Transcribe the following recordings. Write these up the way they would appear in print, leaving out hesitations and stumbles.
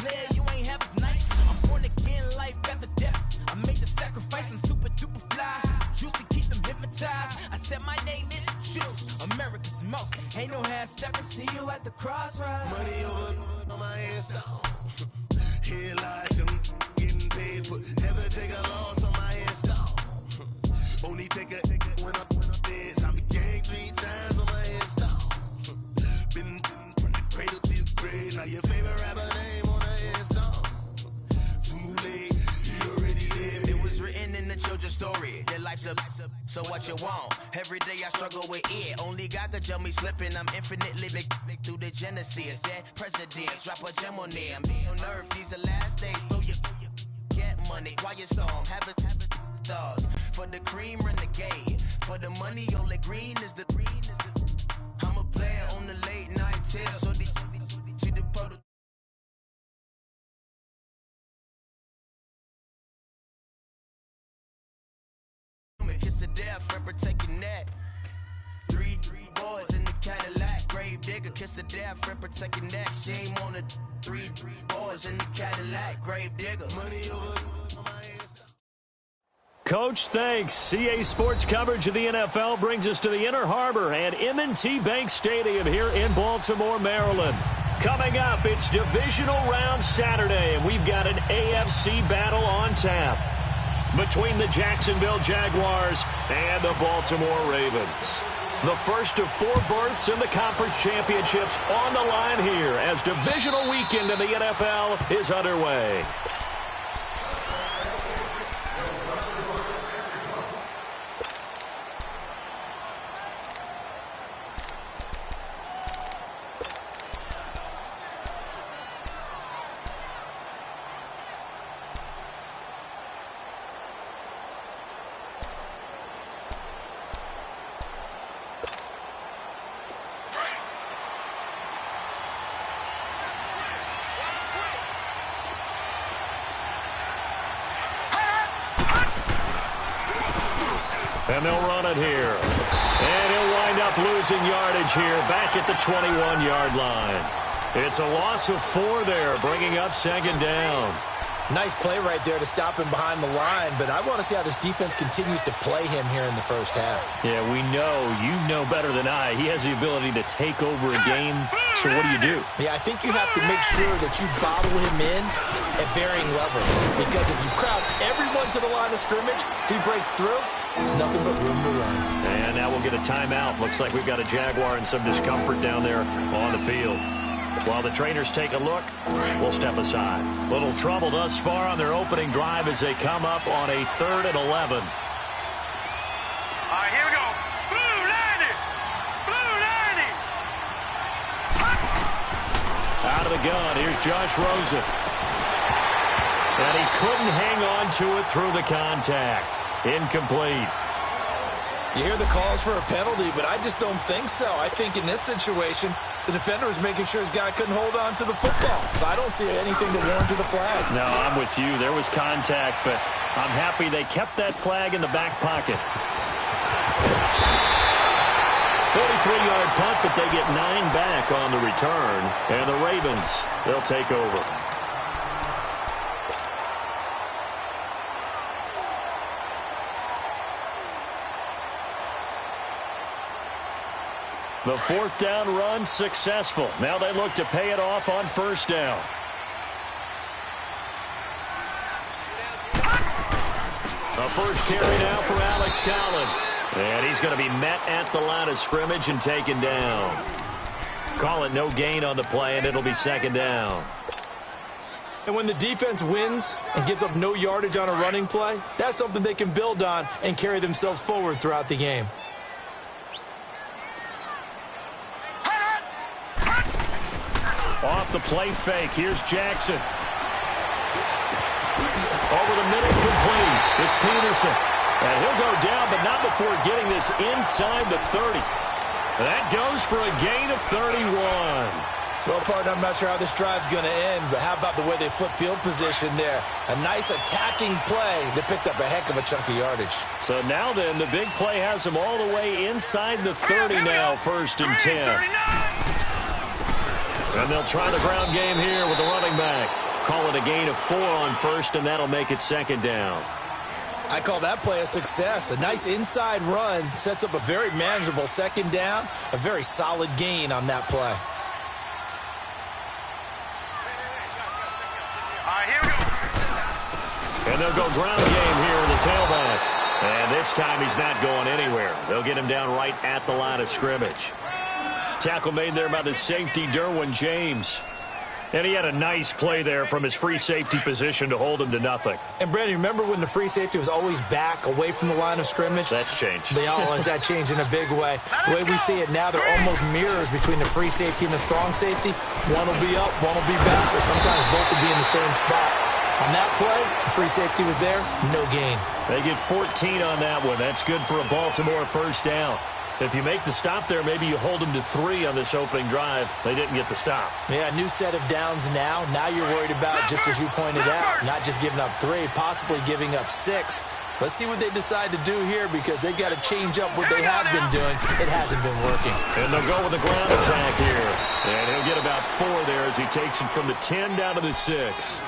player, you ain't half as nice. I'm born again, life after death. I made the sacrifice, I'm super duper fly. Juicy, keep them hypnotized. I said my name is Juice, America's most. Ain't no half stepping, see you at the crossroads. Money over on my headstone. Here lies them getting paid for. Never take a loss on my headstone. Only take a when I'm dead. I became 3 times on my headstone. Been from the cradle to the grave. Now your favorite rapper name on the headstone. Too late, you already dead. It was written in the children's story. Their life's up, so what you want? Every day I struggle with it. Only God could jump me slipping. I'm infinitely big through the Genesis. Dead presidents, drop a gem on them. On earth, these the last days. Throw your get money, quiet storm. Have it stars. For the cream, renegade. For the money, only green is the green is the. I'm a player on the late night tale. So they see the prototype. Kiss the death, for protecting that. Three boys in the Cadillac, grave digger. Kiss the death, for protecting that. Shame on the three boys in the Cadillac, grave digger. Money over on my headstone. Coach, thanks. CA Sports coverage of the NFL brings us to the Inner Harbor at M&T Bank Stadium here in Baltimore, Maryland. Coming up, it's Divisional Round Saturday, and we've got an AFC battle on tap between the Jacksonville Jaguars and the Baltimore Ravens. The first of 4 berths in the conference championships on the line here as divisional weekend in the NFL is underway. And they'll run it here. And he'll wind up losing yardage here back at the 21-yard line. It's a loss of 4 there, bringing up 2nd down. Nice play right there to stop him behind the line, but I want to see how this defense continues to play him here in the first half. Yeah, we know. You know better than I. He has the ability to take over a game, so what do? Yeah, I think you have to make sure that you bottle him in at varying levels, because if you crowd everyone to the line of scrimmage, if he breaks through, there's nothing but room to run. And now we'll get a timeout. Looks like we've got a Jaguar in some discomfort down there on the field. While the trainers take a look, we'll step aside. Little trouble thus far on their opening drive as they come up on a 3rd and 11. All right, here we go. Blue 90! Blue 90! Out of the gun, here's Josh Rosen. And he couldn't hang on to it through the contact. Incomplete. You hear the calls for a penalty, but I just don't think so. I think in this situation, the defender was making sure his guy couldn't hold on to the football. So I don't see anything to warrant to the flag. No, I'm with you. There was contact, but I'm happy they kept that flag in the back pocket. 43-yard punt, but they get 9 back on the return. And the Ravens, they'll take over. The 4th down run successful. Now they look to pay it off on 1st down. A first carry now for Alex Collins. And he's going to be met at the line of scrimmage and taken down. Call it no gain on the play, and it'll be 2nd down. And when the defense wins and gives up no yardage on a running play, that's something they can build on and carry themselves forward throughout the game. Off the play fake, here's Jackson. Over the middle, complete. It's Peterson. And he'll go down, but not before getting this inside the 30. That goes for a gain of 31. Well, partner, I'm not sure how this drive's going to end, but how about the way they flip field position there? A nice attacking play that picked up a heck of a chunk of yardage. So now then, the big play has them all the way inside the 30 now, 1st and 10. And they'll try the ground game here with the running back. call it a gain of 4 on first, and that'll make it second down. I call that play a success. A nice inside run sets up a very manageable second down, a very solid gain on that play. All right, here we go. And they'll go ground game here in the tailback. And this time he's not going anywhere. They'll get him down right at the line of scrimmage. Tackle made there by the safety, Derwin James. And he had a nice play there from his free safety position to hold him to nothing. And, Brandon, remember when the free safety was always back away from the line of scrimmage? That's changed. That changed in a big way. The way we see it now, they're almost mirrors between the free safety and the strong safety. One will be up, one will be back, or sometimes both will be in the same spot. On that play, the free safety was there, no gain. They get 14 on that one. That's good for a Baltimore first down. If you make the stop there, maybe you hold them to 3 on this opening drive. They didn't get the stop. Yeah, new set of downs now. Now you're worried about, just as you pointed out, not just giving up 3, possibly giving up 6. Let's see what they decide to do here, because they've got to change up what they have been doing. It hasn't been working. And they'll go with the ground attack here. And he'll get about 4 there as he takes it from the 10 down to the 6.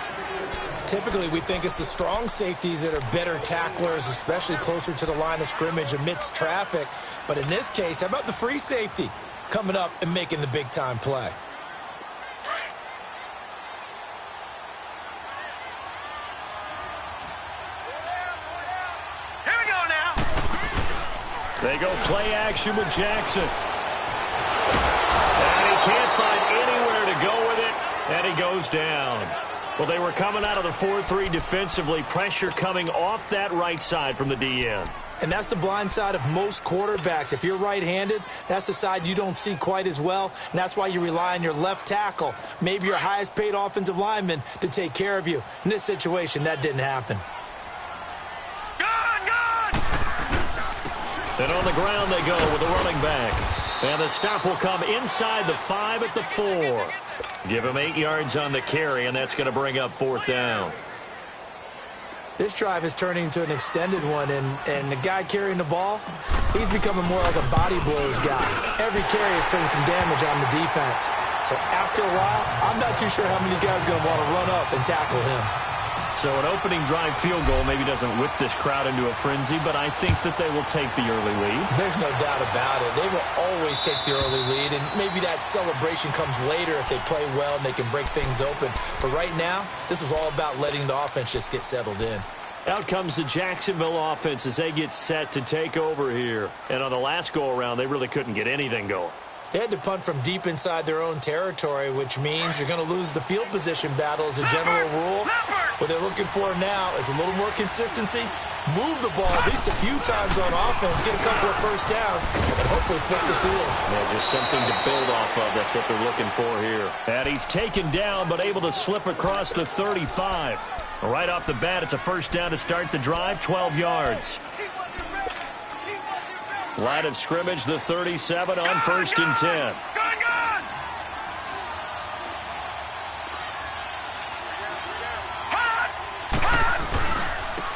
Typically, we think it's the strong safeties that are better tacklers, especially closer to the line of scrimmage amidst traffic. But in this case, how about the free safety coming up and making the big-time play? Here we go now. They go play action with Jackson. And he can't find anywhere to go with it, and he goes down. Well, they were coming out of the 4-3 defensively. Pressure coming off that right side from the DN. And that's the blind side of most quarterbacks. If you're right-handed, that's the side you don't see quite as well, and that's why you rely on your left tackle, maybe your highest-paid offensive lineman, to take care of you. In this situation, that didn't happen. And on the ground they go with the running back. And the stop will come inside the 5 at the 4. Give him 8 yards on the carry, and that's going to bring up 4th down. This drive is turning into an extended one, and the guy carrying the ball, he's becoming more like a body blows guy. Every carry is putting some damage on the defense. So after a while, I'm not too sure how many guys are going to want to run up and tackle him. So an opening drive field goal maybe doesn't whip this crowd into a frenzy, but I think that they will take the early lead. There's no doubt about it. They will always take the early lead, and maybe that celebration comes later if they play well and they can break things open. But right now, this is all about letting the offense just get settled in. Out comes the Jacksonville offense as they get set to take over here. And on the last go-around, they really couldn't get anything going. They had to punt from deep inside their own territory, which means you're going to lose the field position battle as a general rule. What they're looking for now is a little more consistency, move the ball at least a few times on offense, get a couple of first downs, and hopefully flip the field. Yeah, just something to build off of. That's what they're looking for here. And he's taken down, but able to slip across the 35. Right off the bat, it's a first down to start the drive, 12 yards. Line of scrimmage, the 37 on 1st and 10.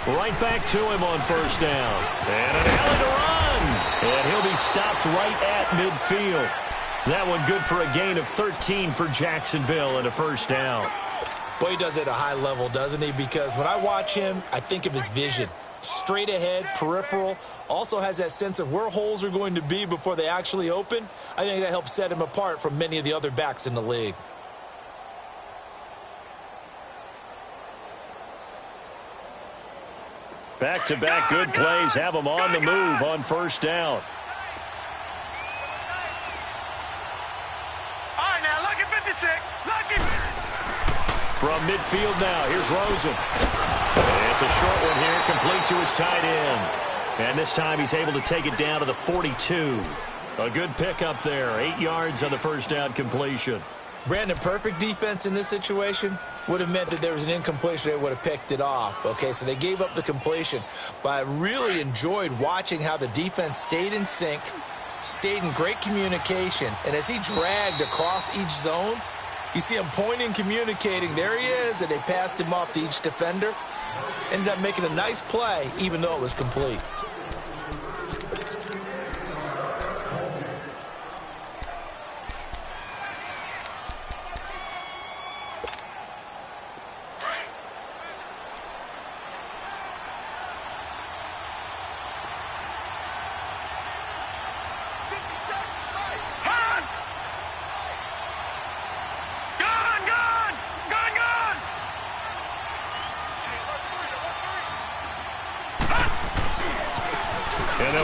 Right back to him on 1st down. And an alley to run. And he'll be stopped right at midfield. That one good for a gain of 13 for Jacksonville and a 1st down. Boy, he does it at a high level, doesn't he? Because when I watch him, I think of his vision. Straight ahead, peripheral, also has that sense of where holes are going to be before they actually open. I think that helps set him apart from many of the other backs in the league. Back-to-back good plays have him on the move on 1st down. All right, now, lucky 56. Lucky. From midfield now, here's Rosen. It's a short one here, complete to his tight end. And this time he's able to take it down to the 42. A good pickup there, 8 yards on the 1st down completion. Brandon, perfect defense in this situation would have meant that there was an incompletion. They would have picked it off. Okay, so they gave up the completion. But I really enjoyed watching how the defense stayed in sync, stayed in great communication. And as he dragged across each zone, you see him pointing, communicating. There he is, and they passed him off to each defender. Ended up making a nice play, even though it was complete.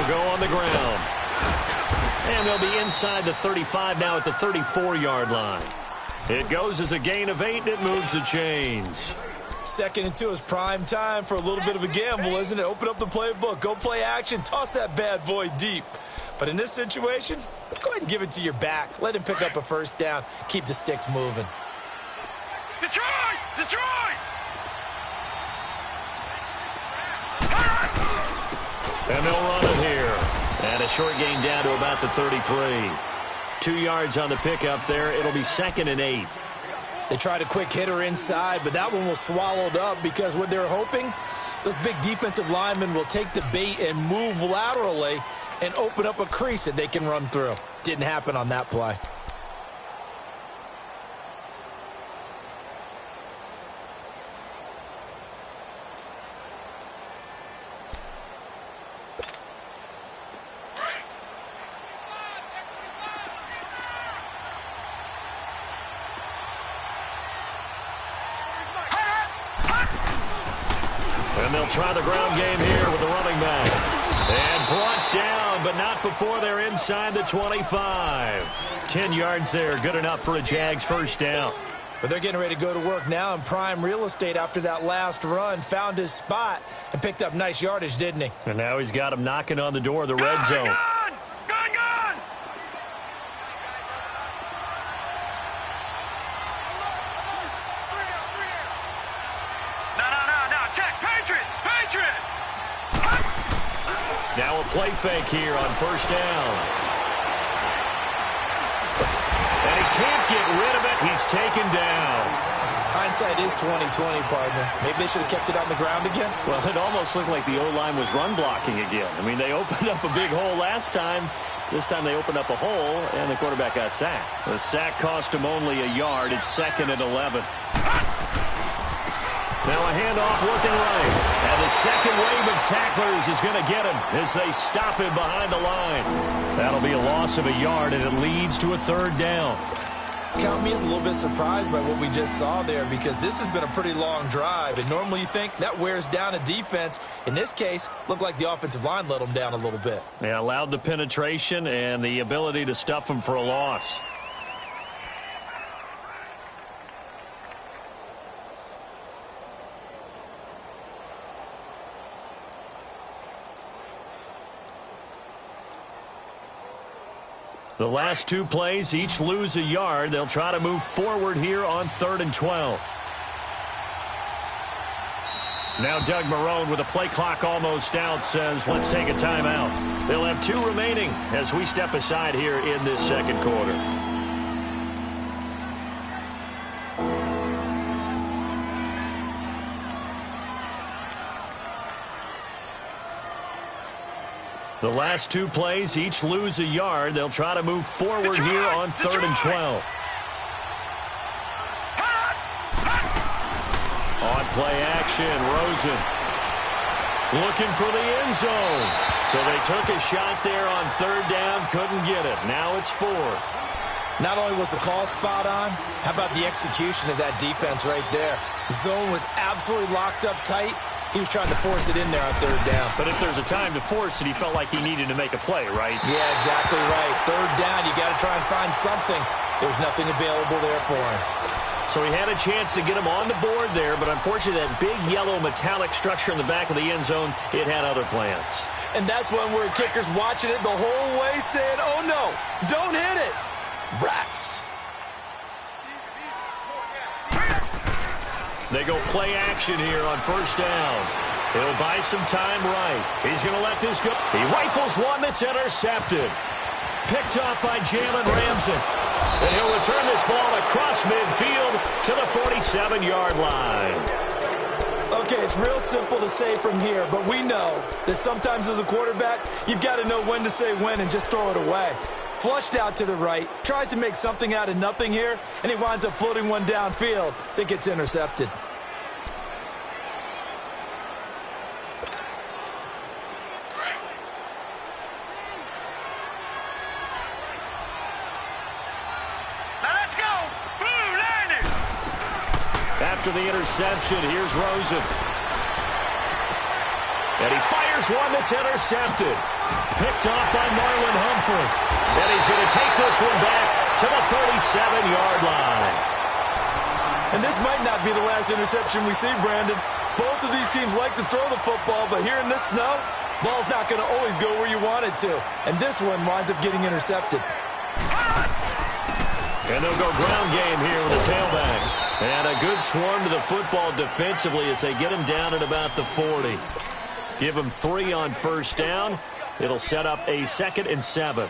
He'll go on the ground. And they'll be inside the 35 now at the 34-yard line. It goes as a gain of 8, and it moves the chains. 2nd and 2 is prime time for a little bit of a gamble, isn't it? Open up the playbook, go play action, toss that bad boy deep. But in this situation, go ahead and give it to your back. Let him pick up a first down. Keep the sticks moving. Detroit! Detroit! And they'll run it here. And a short gain down to about the 33. 2 yards on the pickup there. It'll be 2nd and 8. They tried a quick hitter inside, but that one was swallowed up because what they're hoping, those big defensive linemen will take the bait and move laterally and open up a crease that they can run through. Didn't happen on that play. And they'll try the ground game here with the running back. And brought down, but not before they're inside the 25. 10 yards there, good enough for a Jags first down. But they're getting ready to go to work now in prime real estate after that last run. Found his spot and picked up nice yardage, didn't he? And now he's got him knocking on the door of the red zone. Gun! No. Check. Patriot! Now a play fake here on first down. And he can't get rid of it. He's taken down. Hindsight is 20/20, partner. Maybe they should have kept it on the ground again. Well, it almost looked like the O-line was run blocking again. I mean, they opened up a big hole last time. This time they opened up a hole, and the quarterback got sacked. The sack cost him only a yard. It's 2nd and 11. Now a handoff looking right. And the second wave of tacklers is going to get him as they stop him behind the line. That'll be a loss of a yard, and it leads to a 3rd down. Count me as a little bit surprised by what we just saw there because this has been a pretty long drive. And normally you think that wears down a defense. In this case, looked like the offensive line let them down a little bit. Yeah, allowed the penetration and the ability to stuff them for a loss. The last 2 plays, each lose a yard. They'll try to move forward here on 3rd and 12. Now Doug Marrone with a play clock almost out says, let's take a timeout. They'll have 2 remaining as we step aside here in this second quarter. The last 2 plays, each lose a yard. They'll try to move forward here on 3rd and 12. On play action, Rosen looking for the end zone. So they took a shot there on 3rd down, couldn't get it. Now it's 4. Not only was the call spot on, how about the execution of that defense right there? Zone was absolutely locked up tight. He was trying to force it in there on 3rd down. But if there's a time to force it, he felt like he needed to make a play, right? Yeah, exactly right. 3rd down, you got to try and find something. There's nothing available there for him. So he had a chance to get him on the board there, but unfortunately that big yellow metallic structure in the back of the end zone, it had other plans. And that's when we're kickers watching it the whole way saying, oh no, don't hit it. Rats. They go play action here on first down. He'll buy some time right. He's going to let this go. He rifles one that's intercepted. Picked up by Jalen Ramsey. And he'll return this ball across midfield to the 47-yard line. Okay, it's real simple to say from here, but we know that sometimes as a quarterback, you've got to know when to say when and just throw it away. Flushed out to the right, tries to make something out of nothing here, and he winds up floating one downfield that gets intercepted. After the interception, here's Rosen. And he fires one that's intercepted. picked off by Marlon Humphrey. And he's going to take this one back to the 37-yard line. And this might not be the last interception we see, Brandon. Both of these teams like to throw the football, but here in this snow, ball's not going to always go where you want it to. And this one winds up getting intercepted. And they'll go ground game here with the tailback. And a good swarm to the football defensively as they get him down at about the 40. Give him 3 on first down. It'll set up a 2nd and 7.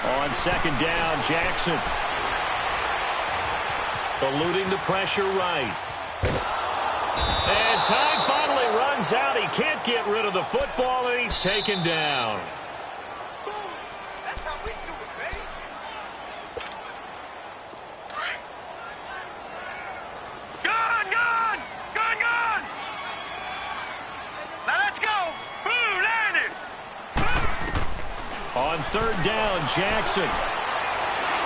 On second down, Jackson. Eluding the pressure right. And time finally runs out. He can't get rid of the football, and he's taken down. That's how we do it, baby. Gone! Now let's go! Blue, landed! On third down, Jackson.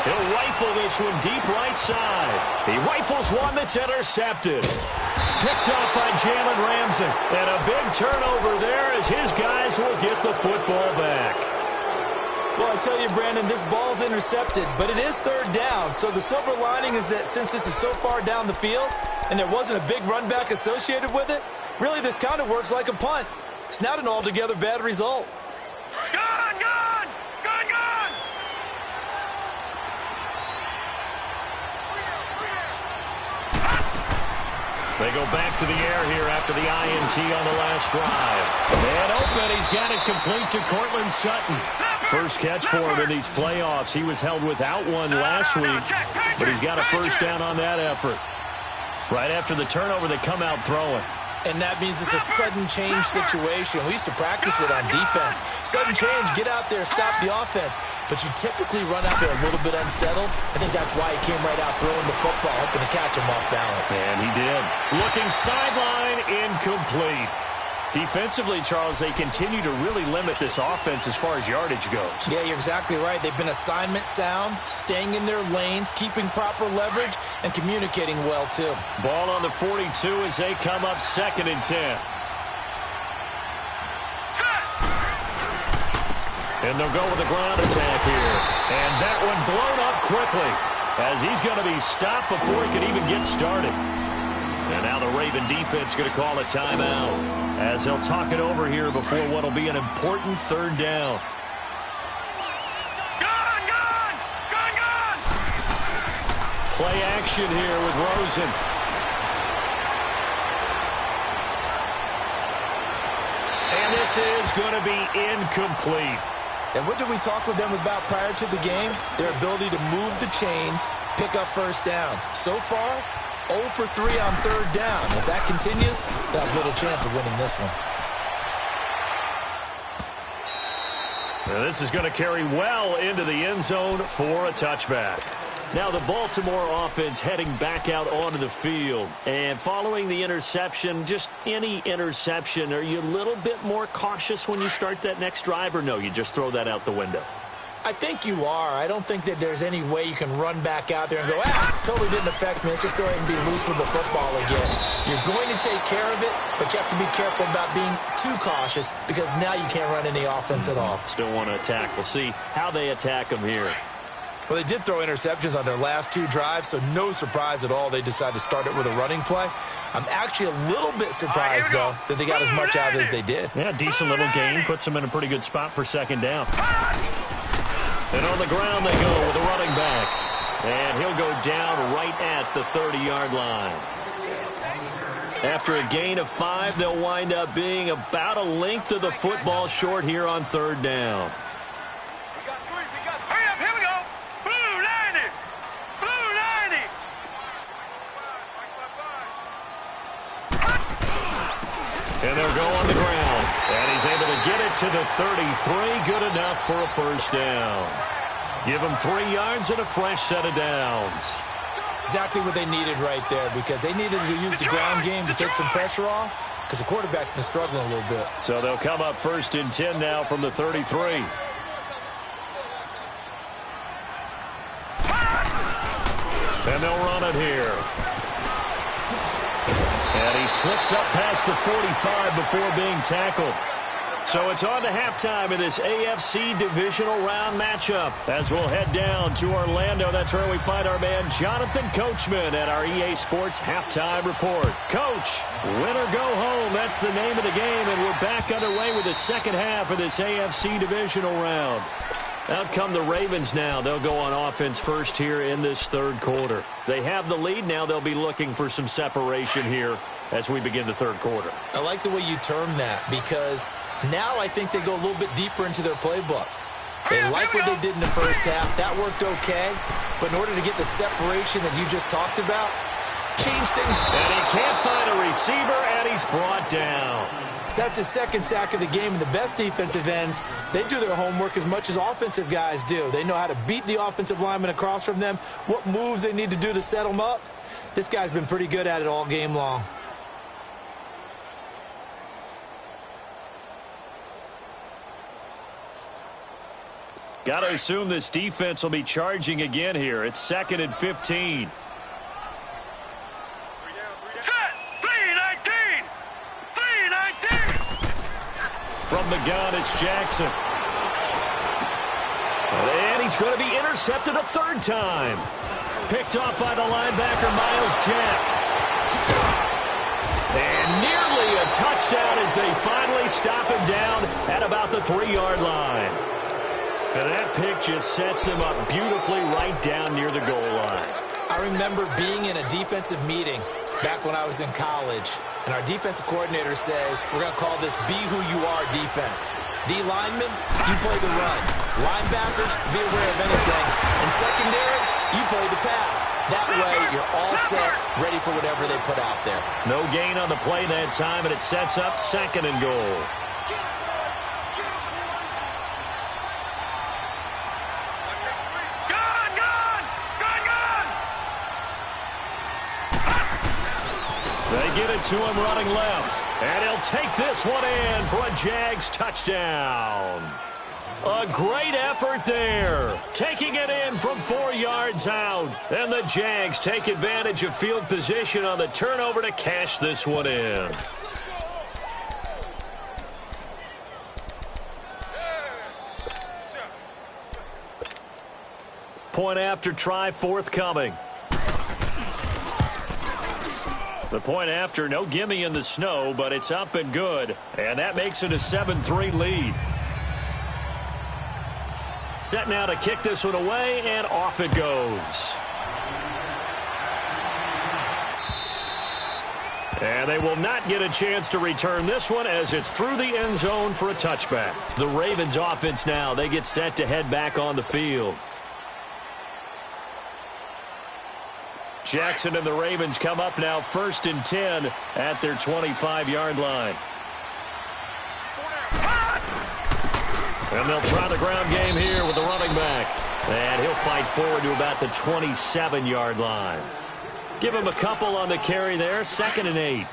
He'll rifle this one deep right side. He rifles one that's intercepted. Picked off by Jalen Ramsey. And a big turnover there as his guys will get the football back. Well, I tell you, Brandon, this ball's intercepted, but it is third down. So the silver lining is that since this is so far down the field and there wasn't a big run back associated with it, really this kind of works like a punt. It's not an altogether bad result. Gone! They go back to the air here after the INT on the last drive. And open, he's got it complete to Cortland Sutton. First catch for him in these playoffs. He was held without one last week, but he's got a first down on that effort. Right after the turnover, they come out throwing. And that means it's a sudden change situation. We used to practice it on defense. Sudden change, get out there, stop the offense. But you typically run out there a little bit unsettled. I think that's why he came right out throwing the football, hoping to catch him off balance. And he did. Looking sideline, incomplete. Defensively, Charles, they continue to really limit this offense as far as yardage goes. Yeah, you're exactly right. They've been assignment sound, staying in their lanes, keeping proper leverage, and communicating well, too. Ball on the 42 as they come up 2nd and 10. And they'll go with the ground attack here. And that one blown up quickly as he's going to be stopped before he can even get started. And now the Raven defense going to call a timeout as they'll talk it over here before what will be an important third down. Gone! Play action here with Rosen. And this is going to be incomplete. And what did we talk with them about prior to the game? Their ability to move the chains, pick up first downs. So far, 0 for 3 on third down. If that continues, they'll have little chance of winning this one. Now this is going to carry well into the end zone for a touchback. Now the Baltimore offense heading back out onto the field. And following the interception, just any interception, are you a little bit more cautious when you start that next drive, or no, you just throw that out the window? I think you are. I don't think that there's any way you can run back out there and go, totally didn't affect me. Let's just go ahead and be loose with the football again. You're going to take care of it, but you have to be careful about being too cautious because now you can't run any offense at all. Still want to attack. We'll see how they attack them here. Well, they did throw interceptions on their last 2 drives, so no surprise at all they decided to start it with a running play. I'm actually a little bit surprised, though, that they got as much out as they did. Yeah, decent little gain. Puts them in a pretty good spot for second down. And on the ground they go with a running back. And he'll go down right at the 30-yard line. After a gain of 5, they'll wind up being about a length of the football short here on third down. Hurry up, here we go! Blue, landed! Blue, landed! And they'll go on the ground. And he's able to get it to the 33. Good enough for a first down. Give him 3 yards and a fresh set of downs. Exactly what they needed right there, because they needed to use the ground game to take some pressure off, because the quarterback's been struggling a little bit. So they'll come up 1st and 10 now from the 33. And they'll run it here. And he slips up past the 45 before being tackled. So it's on to halftime in this AFC divisional round matchup. As we'll head down to Orlando, that's where we find our man Jonathan Coachman at our EA Sports halftime report. Coach, win or go home, that's the name of the game, and we're back underway with the second half of this AFC divisional round. Out come the Ravens now. They'll go on offense first here in this third quarter. They have the lead. Now they'll be looking for some separation here as we begin the third quarter. I like the way you term that, because now I think they go a little bit deeper into their playbook. They like what they did in the first half. That worked okay. But in order to get the separation that you just talked about, change things. And he can't find a receiver, and he's brought down. That's his second sack of the game, and the best defensive ends, they do their homework as much as offensive guys do. They know how to beat the offensive lineman across from them, what moves they need to do to set them up. This guy's been pretty good at it all game long. Got to assume this defense will be charging again here. It's 2nd and 15. From the gun, it's Jackson. And he's going to be intercepted a third time. Picked off by the linebacker, Miles Jack. And nearly a touchdown as they finally stop him down at about the 3-yard line. And that pick just sets him up beautifully right down near the goal line. I remember being in a defensive meeting back when I was in college, and our defensive coordinator says, we're going to call this be who you are defense. D linemen, you play the run. Linebackers, be aware of anything. And secondary, you play the pass. That way, you're all set, ready for whatever they put out there. No gain on the play that time, and it sets up 2nd and goal. They get it to him running left. And he'll take this one in for a Jags touchdown. A great effort there. Taking it in from 4 yards out. And the Jags take advantage of field position on the turnover to cash this one in. Point after try forthcoming. The point after, no gimme in the snow, but it's up and good. And that makes it a 7-3 lead. Set now to kick this one away, and off it goes. And they will not get a chance to return this one as it's through the end zone for a touchback. The Ravens offense now, they get set to head back on the field. Jackson and the Ravens come up now 1st and 10 at their 25-yard line. And they'll try the ground game here with the running back. And he'll fight forward to about the 27-yard line. Give him a couple on the carry there, 2nd and 8.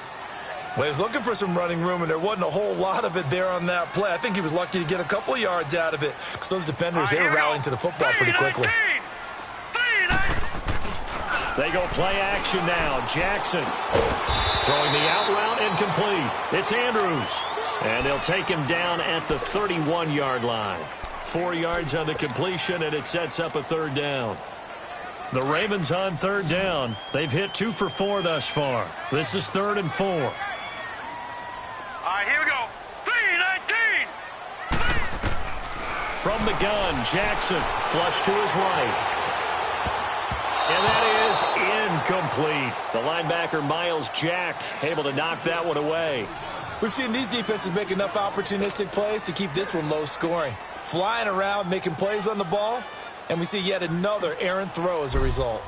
Well, he was looking for some running room, and there wasn't a whole lot of it there on that play. I think he was lucky to get a couple of yards out of it, because those defenders, they were rallying to the football pretty quickly. They go play action now. Jackson throwing the out route incomplete. It's Andrews. And they'll take him down at the 31-yard line. 4 yards on the completion, and it sets up a 3rd down. The Ravens on 3rd down. They've hit 2 for 4 thus far. This is 3rd and 4. All right, here we go. 3-19. From the gun, Jackson flush to his right. And that is incomplete. The linebacker, Miles Jack, able to knock that one away. We've seen these defenses make enough opportunistic plays to keep this one low scoring. Flying around, making plays on the ball, and we see yet another errant throw as a result.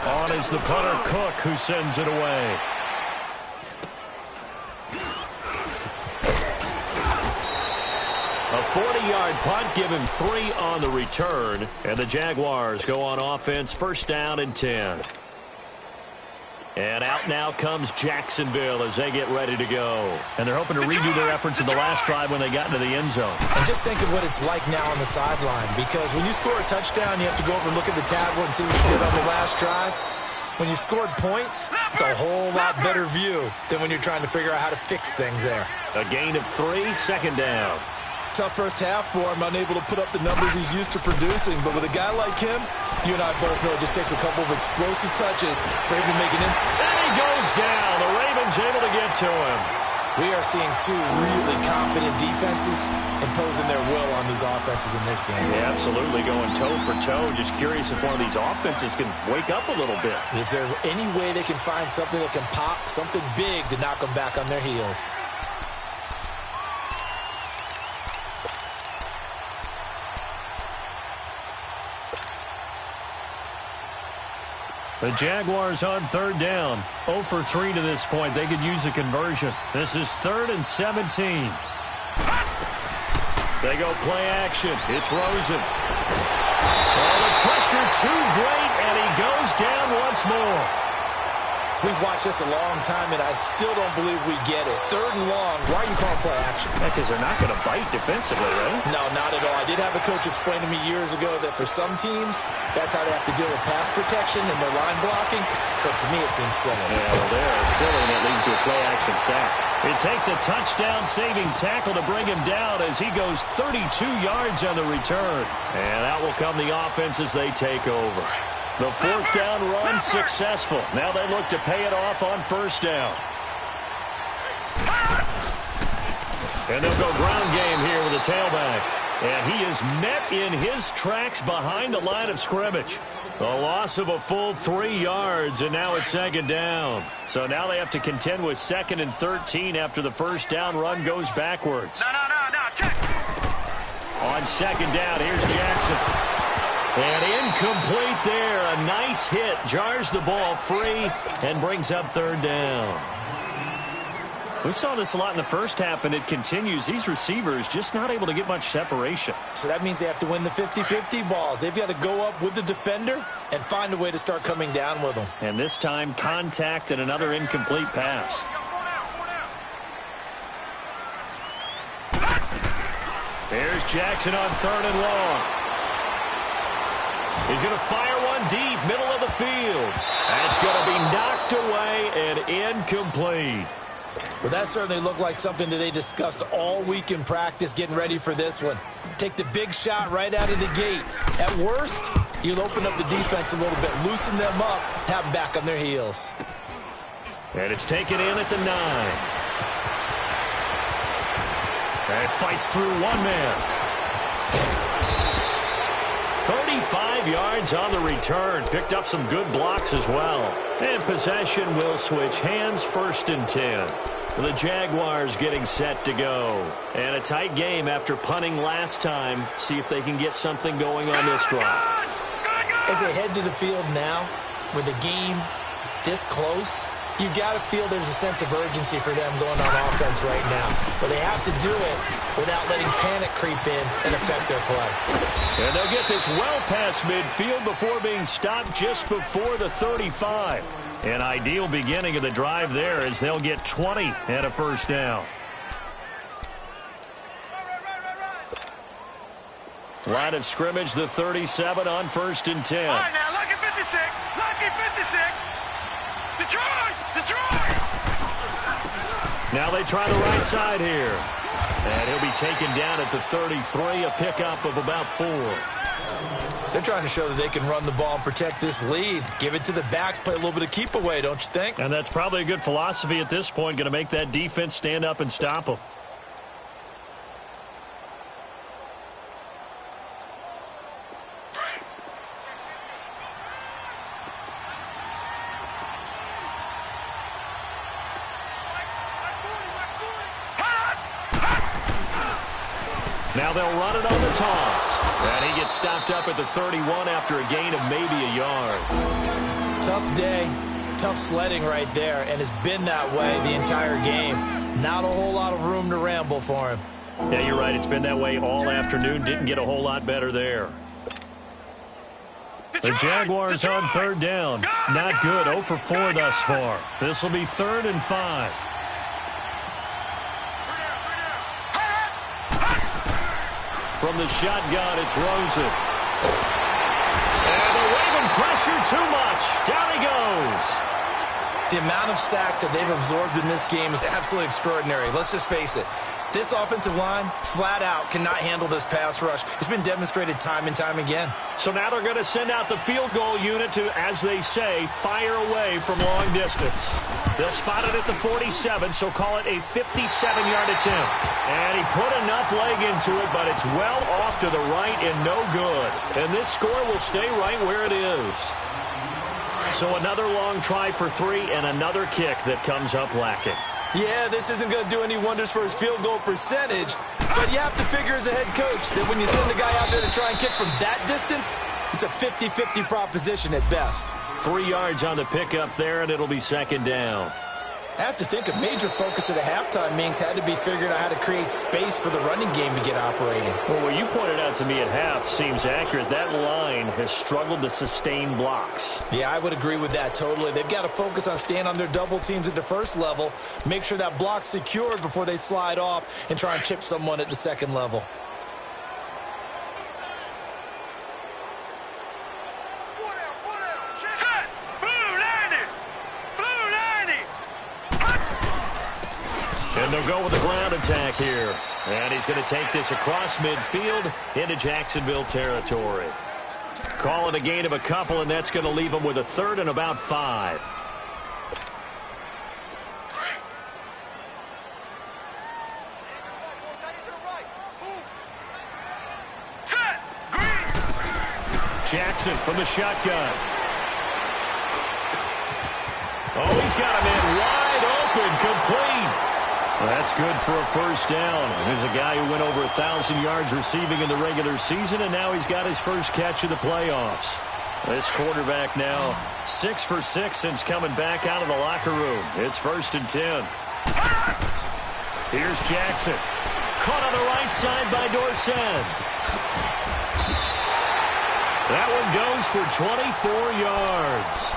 On is the punter, Cook, who sends it away. A 40-yard punt, give him 3 on the return. And the Jaguars go on offense, first down and 10. And out now comes Jacksonville as they get ready to go. And they're hoping to redo their efforts in the last drive when they got into the end zone. And just think of what it's like now on the sideline, because when you score a touchdown, you have to go over and look at the tablet and see what you did on the last drive. When you scored points, it's a whole lot better view than when you're trying to figure out how to fix things there. A gain of 3, second down. Tough first half for him, unable to put up the numbers he's used to producing. But with a guy like him, you and I both know it just takes a couple of explosive touches for him to make it in. And he goes down. The Ravens able to get to him. We are seeing 2 really confident defenses imposing their will on these offenses in this game. Yeah, absolutely, going toe for toe. Just curious if one of these offenses can wake up a little bit. Is there any way they can find something that can pop, something big to knock them back on their heels? The Jaguars on third down. 0 for 3 to this point. They could use a conversion. This is 3rd and 17. They go play action. It's Rosen. Oh, the pressure too great, and he goes down once more. We've watched this a long time, and I still don't believe we get it. 3rd and long. Why are you calling play action? Because they're not going to bite defensively, right? No, not at all. I did have a coach explain to me years ago that for some teams, that's how they have to deal with pass protection and their line blocking. But to me, it seems silly. Yeah, well, they're silly, and it leads to a play-action sack. It takes a touchdown-saving tackle to bring him down as he goes 32 yards on the return. And out will come the offense as they take over. The 4th down run successful. Now they look to pay it off on first down. And they'll go ground game here with the tailback. And he is met in his tracks behind the line of scrimmage. A loss of a full 3 yards, and now it's 2nd down. So now they have to contend with 2nd and 13 after the first down run goes backwards. No, check. On 2nd down, here's Jackson. And incomplete there. A nice hit. Jars the ball free and brings up 3rd down. We saw this a lot in the first half, and it continues. These receivers just not able to get much separation. So that means they have to win the 50-50 balls. They've got to go up with the defender and find a way to start coming down with them. And this time, contact and another incomplete pass. There's Jackson on 3rd and long. He's going to fire one deep, middle of the field. That's going to be knocked away and incomplete. Well, that certainly looked like something that they discussed all week in practice getting ready for this one. Take the big shot right out of the gate. At worst, you'll open up the defense a little bit, loosen them up, have them back on their heels. And it's taken in at the 9. And it fights through one man. 35 yards on the return. Picked up some good blocks as well. And possession will switch hands, 1st and 10. The Jaguars getting set to go. And a tight game after punting last time. See if they can get something going on this drive. As they head to the field now, with the game this close, you've got to feel there's a sense of urgency for them going on offense right now. But they have to do it without letting panic creep in and affect their play. And they'll get this well past midfield before being stopped just before the 35. An ideal beginning of the drive there as they'll get 20 and a first down. Line of scrimmage, the 37 on 1st and 10. All right, now, lucky 56. Lucky 56. Detroit! Now they try the right side here. And he'll be taken down at the 33, a pickup of about 4. They're trying to show that they can run the ball and protect this lead. Give it to the backs, play a little bit of keep away, don't you think? And that's probably a good philosophy at this point, going to make that defense stand up and stop them. Now they'll run it on the toss. And he gets stopped up at the 31 after a gain of maybe a yard. Tough day, tough sledding right there, and it's been that way the entire game. Not a whole lot of room to ramble for him. Yeah, you're right. It's been that way all afternoon. Didn't get a whole lot better there. The Jaguars on third down. Not good. 0 for 4 thus far. This will be 3rd and 5. From the shotgun, it's Rosen. And they're waving pressure too much. Down he goes. The amount of sacks that they've absorbed in this game is absolutely extraordinary. Let's just face it. This offensive line, flat out, cannot handle this pass rush. It's been demonstrated time and time again. So now they're going to send out the field goal unit to, as they say, fire away from long distance. They'll spot it at the 47, so call it a 57-yard attempt. And he put enough leg into it, but it's well off to the right and no good. And this score will stay right where it is. So another long try for 3 and another kick that comes up lacking. Yeah, this isn't going to do any wonders for his field goal percentage, but you have to figure as a head coach that when you send a guy out there to try and kick from that distance, it's a 50-50 proposition at best. 3 yards on the pickup there, and it'll be 2nd down. I have to think a major focus at a halftime, Minks, had to be figuring out how to create space for the running game to get operating. Well, what you pointed out to me at half seems accurate. That line has struggled to sustain blocks. Yeah, I would agree with that totally. They've got to focus on staying on their double teams at the first level, make sure that block's secured before they slide off and try and chip someone at the second level. And they'll go with the ground attack here. And he's going to take this across midfield into Jacksonville territory. Call it a gain of a couple, and that's going to leave him with a 3rd and about 5. Jackson from the shotgun. Oh, he's got him in wide open, complete. That's good for a 1st down. There's a guy who went over 1,000 yards receiving in the regular season, and now he's got his first catch of the playoffs. This quarterback now 6 for 6 since coming back out of the locker room. It's 1st and 10. Here's Jackson. Caught on the right side by Dorsett. That one goes for 24 yards.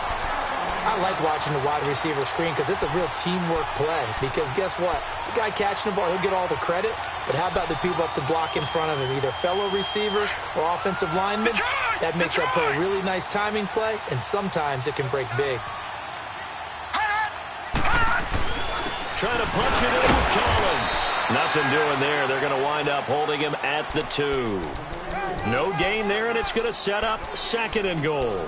I like watching the wide receiver screen because it's a real teamwork play. Because guess what? The guy catching the ball, he'll get all the credit. But how about the people up to block in front of him, either fellow receivers or offensive linemen? That makes that play a really nice timing play, and sometimes it can break big. Trying to punch it in with Collins. Nothing doing there. They're going to wind up holding him at the 2. No gain there, and it's going to set up 2nd and goal.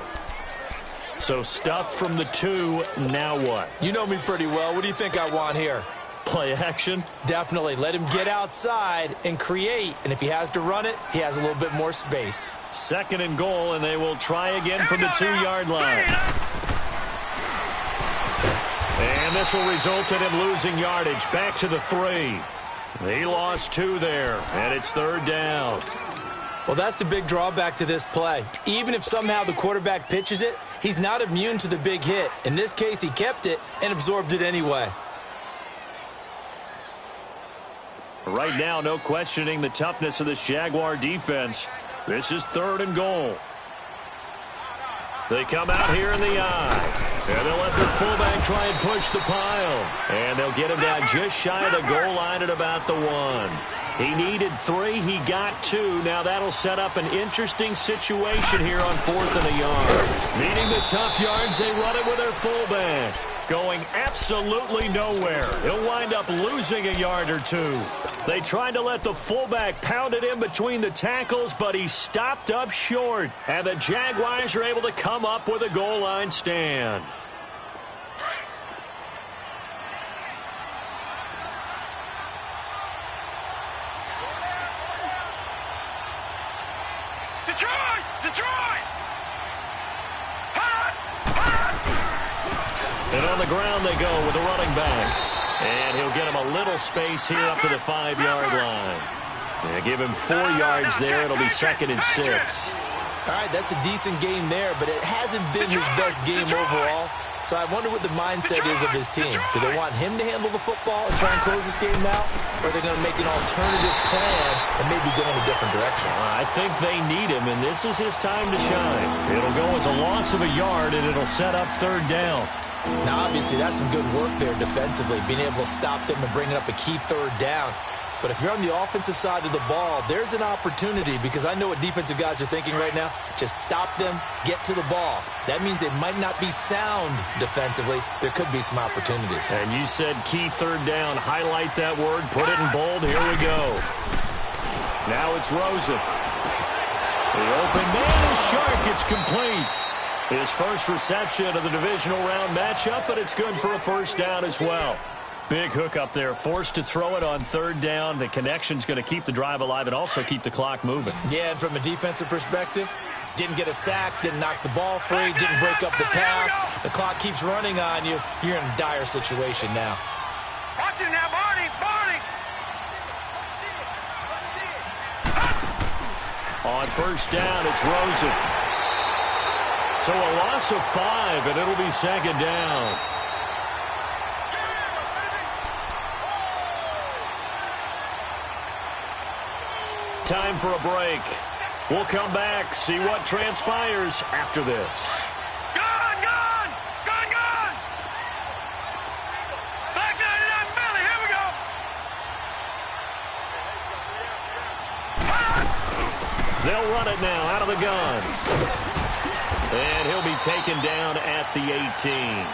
So stuff from the 2, now what? You know me pretty well. What do you think I want here? Play action? Definitely. Let him get outside and create. And if he has to run it, he has a little bit more space. 2nd and goal, and they will try again from the 2-yard line. And this will result in him losing yardage. Back to the 3. He lost 2 there, and it's 3rd down. Well, that's the big drawback to this play. Even if somehow the quarterback pitches it, he's not immune to the big hit. In this case, he kept it and absorbed it anyway. Right now, no questioning the toughness of this Jaguar defense. This is 3rd and goal. They come out here in the eye. And they'll let their fullback try and push the pile. And they'll get him down just shy of the goal line at about the 1. He needed 3. He got 2. Now that'll set up an interesting situation here on 4th and a yard. Needing the tough yards, they run it with their fullback. Going absolutely nowhere. He'll wind up losing a yard or 2. They tried to let the fullback pound it in between the tackles, but he stopped up short. And the Jaguars are able to come up with a goal line stand. Detroit! And on the ground they go with the running back. And he'll get him a little space here up to the 5-yard line. And give him 4 yards there. It'll be 2nd and 6. All right, that's a decent game there, but it hasn't been his best game overall. So I wonder what the mindset is of his team. Do they want him to handle the football and try and close this game out? or are they going to make an alternative plan and maybe go in a different direction? I think they need him, and this is his time to shine. It'll go as a loss of a yard, and it'll set up third down. Now, obviously, that's some good work there defensively, being able to stop them and bringing up a key third down. But if you're on the offensive side of the ball, there's an opportunity, because I know what defensive guys are thinking right now. Just stop them, get to the ball. That means they might not be sound defensively. There could be some opportunities. And you said key third down. Highlight that word. Put it in bold. Here we go. Now it's Rosen. The open man is Shark. It's complete. His first reception of the divisional round matchup, but it's good for a first down as well. Big hook up there, forced to throw it on third down. The connection's going to keep the drive alive and also keep the clock moving. Yeah, and from a defensive perspective, didn't get a sack, didn't knock the ball free, didn't break up the pass. The clock keeps running on you. You're in a dire situation now. Watch it now, Barney! Barney! On first down, it's Rosen. So a loss of 5, and it'll be second down. Time for a break. We'll come back, see what transpires after this. Gone! Gone! Gone! Gone! Back 99 Philly, here we go! They'll run it now out of the gun. And he'll be taken down at the 18.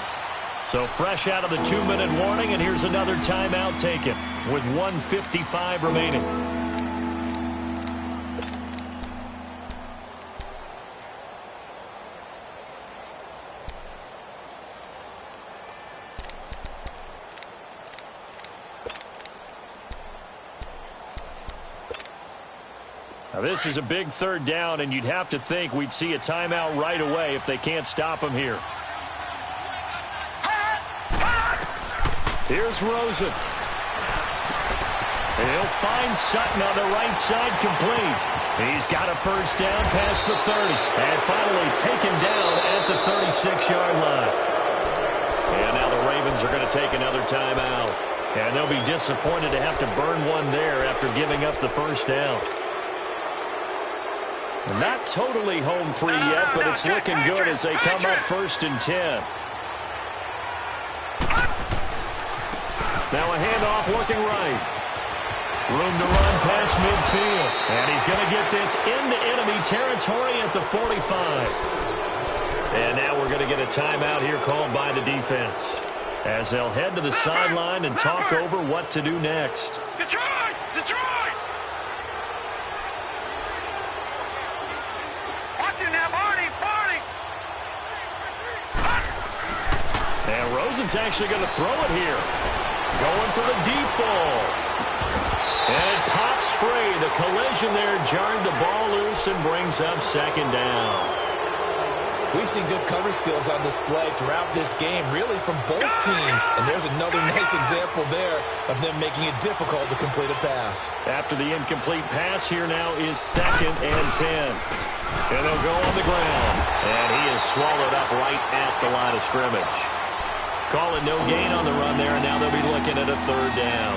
So fresh out of the 2-minute warning, and here's another timeout taken with 1:55 remaining. Now this is a big third down, and you'd have to think we'd see a timeout right away if they can't stop him here. Here's Rosen. And he'll find Sutton on the right side, complete. He's got a first down past the 30. And finally taken down at the 36-yard line. And now the Ravens are going to take another timeout. And they'll be disappointed to have to burn one there after giving up the first down. Not totally home free yet, but it's looking good as they come up 1st and 10. Now a handoff looking right. Room to run past midfield. And he's going to get this into enemy territory at the 45. And now we're going to get a timeout here called by the defense, as they'll head to the sideline and talk over what to do next. Detroit! Detroit! Watch it now, Barney! Barney! And Rosen's actually going to throw it here. Going for the deep ball. And it pops free. The collision there jarred the ball loose and brings up second down. We've seen good cover skills on display throughout this game, really from both teams. And there's another nice example there of them making it difficult to complete a pass. After the incomplete pass, here now is 2nd and 10. And they'll go on the ground. And he is swallowed up right at the line of scrimmage. Call it no gain on the run there, and now they'll be looking at a third down.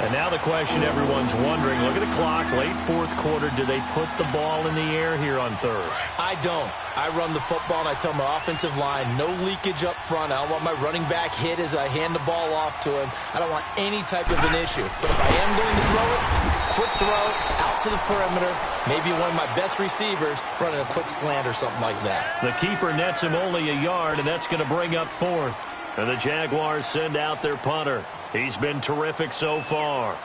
And now the question everyone's wondering, look at the clock, late 4th quarter, do they put the ball in the air here on third? I don't. I run the football, and I tell my offensive line, no leakage up front. I don't want my running back hit as I hand the ball off to him. I don't want any type of an issue. But if I am going to throw it, quick throw, out to the perimeter, maybe one of my best receivers running a quick slant or something like that. The keeper nets him only a yard, and that's going to bring up 4th. And the Jaguars send out their punter. He's been terrific so far.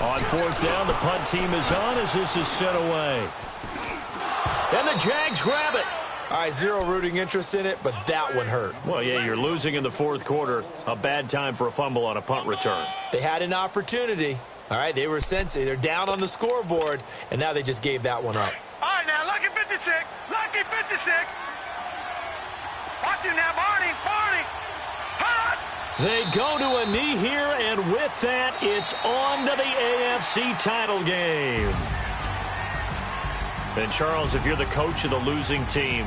On 4th down, the punt team is on as this is sent away. And the Jags grab it. All right, zero rooting interest in it, but that one hurt. Well, yeah, you're losing in the fourth quarter. A bad time for a fumble on a punt return. They had an opportunity. All right, they were sensitive. They're down on the scoreboard, and now they just gave that one up. All right, now, lucky 56. Lucky 56. Watch him now, Barney. Barney. Hot. They go to a knee here, and with that, it's on to the AFC title game. And, Charles, if you're the coach of the losing team,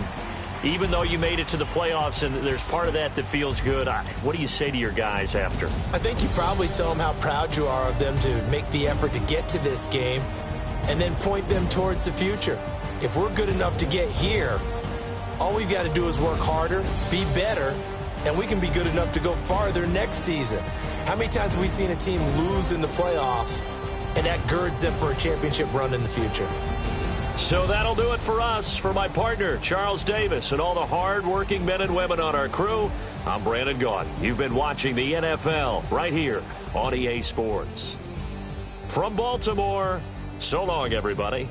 even though you made it to the playoffs and there's part of that that feels good, what do you say to your guys after? I think you probably tell them how proud you are of them to make the effort to get to this game and then point them towards the future. If we're good enough to get here, all we've got to do is work harder, be better, and we can be good enough to go farther next season. How many times have we seen a team lose in the playoffs, and that girds them for a championship run in the future? So that'll do it for us. For my partner, Charles Davis, and all the hard-working men and women on our crew, I'm Brandon Gaudin. You've been watching the NFL right here on EA Sports. From Baltimore, so long, everybody.